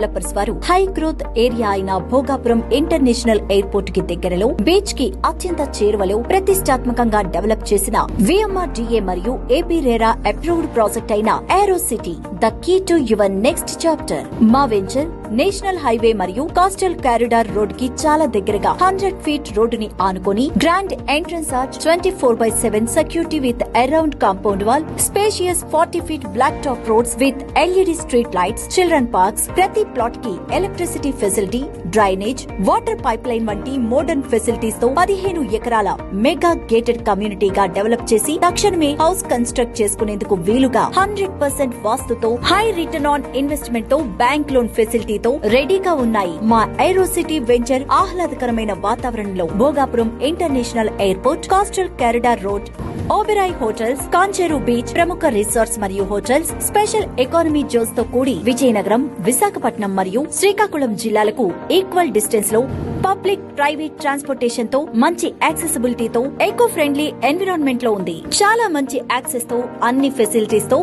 Developers వారు high growth area అయిన Bhogapuram international airport కి దగ్గరలో బీచ్ కి అత్యంత చేరువలో ప్రతిష్టాత్మకంగా డెవలప్ చేసిన VMRDA మరియు AP RERA అప్రూవ్డ్ ప్రాజెక్ట్ అయిన Aero City the key to your next chapter. మా వెంచర్ నేషనల్ హైవే మరియు కోస్టల్ కారిడార్ రోడ్ కి చాలా దగ్గరగా 100 ఫీట్ రోడ్డుని ఆనుకొని grand entrance arch 24/7 security with around compound wall, spacious 40 feet black top roads with LED street lights, children parks, ప్రతి plot కి electricity facility, drainage, water pipe line వంటి modern facilities తో 15 ఎకరాల మెగా గేటెడ్ కమ్యూనిటీగా డెవలప్ చేసి తక్షణమే house construct చేసుకునేందుకు వీలుగా 100% వాస్తుతో హై రిటర్న్ ఆన్ ఇన్వెస్ట్మెంట్ తో బ్యాంక్ లోన్ ఫెసిలిటీతో రెడీగా ఉన్నాయి. మా ఏరో సిటీ వెంచర్ ఆహ్లాదకరమైన వాతావరణంలో Bhogapuram international airport, coastal corridor road, Oberoi hotels, Kancheru beach, ప్రముఖ రిసార్ట్స్ మరియు హోటల్స్, స్పెషల్ ఎకానమీ జోన్స్ తో కూడి విజయనగరం, విశాఖపట్నం మరియు శ్రీకాకుళం జిల్లాలకు ఈక్వల్ డిస్టెన్స్ లో పబ్లిక్ ప్రైవేట్ ట్రాన్స్పోర్టేషన్ తో మంచి యాక్సెసిబిలిటీతో ఎకో ఫ్రెండ్లీ ఎన్విరాన్మెంట్ లో ఉంది. చాలా మంచి యాక్సెస్ తో అన్ని ఫెసిలిటీస్ తో